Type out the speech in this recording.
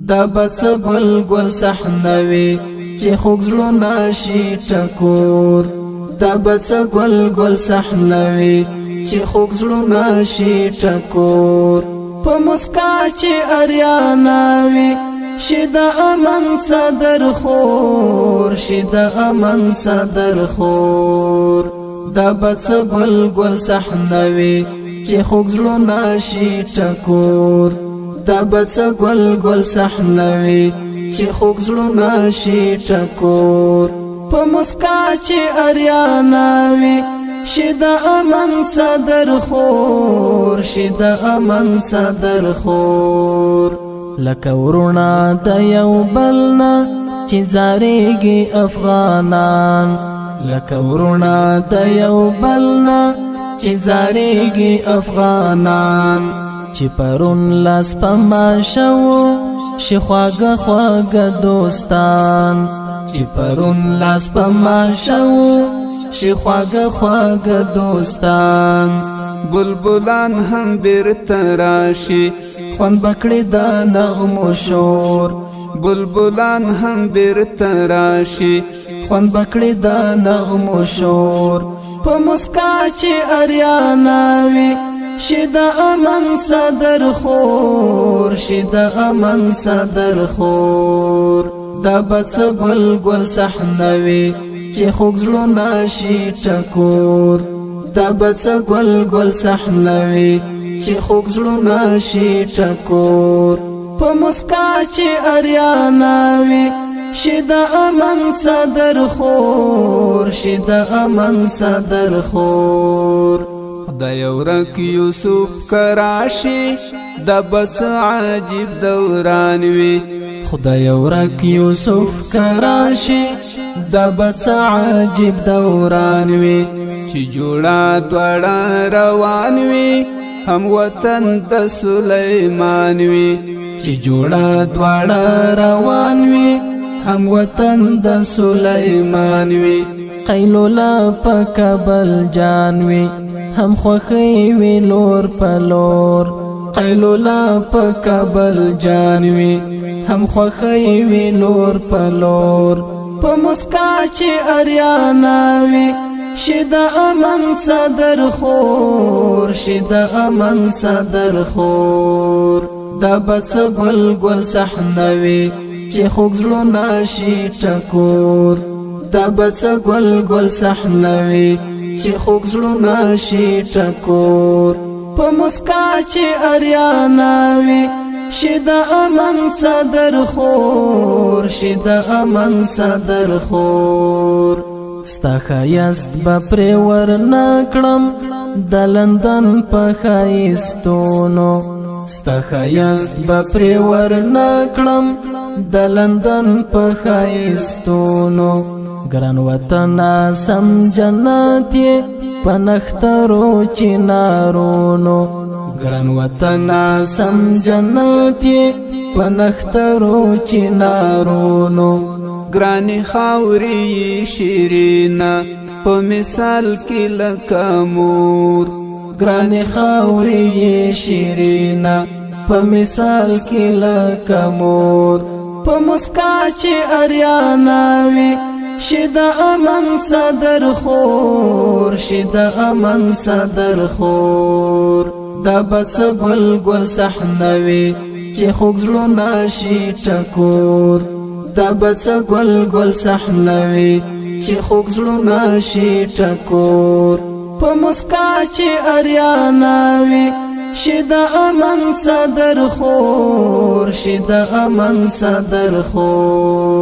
دا بس گل گل صحنوي چې خوږ زړونه شي ټکور دا بس گل گل صحنوي چې خوږ زړونه شي ټکور په مسکا چې اریانا وي شي د امن صدر خور شي د امن صدر خور دا بس گل گل صحنوي چې خوږ زړونه شي ټکور دا بس گل گل صحنوي چې خوږ زړونه شي ټکور په مسکا چې اریانا وي شي د امن صدر خور شي د امن صدر خور لکه ورونه د یو بلنا چې زاریږي افغانان لکه ورونه د یو بلنا چې زاریږي افغانان چې پرون لاس پما شو شي خواږه خواږه دوستان چې پرون لاس پما شو شي خواږه خواږه دوستان بلبلان هم بیرته راشي خوند بکړي د نغمو شور بلبلان هم بیرته راشي خوند بکړي د نغمو شور په مسکا چې اریانا وي شي د امن صدر خور شي د امن صدر خور دا بس گل گل صحنوي چې خوږ زړونه شي ټکور دا بس گل گل صحنوي چې خوږ زړونه شي ټکور په مسکا چې اریانا وي شي د امن صدر خور شي د امن صدر خور خدای ورک یوسف کراشي د بس عجیب دوران وي خدای ورک یوسف کراشي د بس عجیب دوران وي چې جوړه دوړه روان وي هم وطن د سليمان وي چې جوړه دوړه روان وي هم وطن د سليمان وي قیلولا په کابل جان وي هم خوخی وی لور پلور قیلولا په کابل جان وی هم خوخی وی لور پلور په مسکا چې اریانا وی شي د امن صدر خور شي د امن صدر خور دا بس گل گل صحنوي چې خوږ زړونه شي ټکور دا بس گل گل صحنوي چې خوږ زړونه شي ټکور په مسکا چې اریانا وي شي د امن صدر خور شي د امن صدر خور ستا ښایست به پرې ورنکړم د لندن په ښایستونو ستا ښایست به پرې ورنکړم د لندن په ښایستونو ګران وطن سم جنت په نخترو چنارونو ګران وطن سم جنت په نخترو چنارونو ګرانی خاوري شیرینا په مثال کې لکه مور ګرانی خاوري شیرینا په مثال کې لکه مور په مسکا چې اریانا وي شي د امن صدر خور شي د امن صدر خور دا بس گل گل صحنوي چې خوږ زړونه شي ټکور دا بس گل گل صحنوي چې خوږ زړونه شي ټکور په مسکا چې اریانا وي شي د امن صدر خور شي د امن صدر خور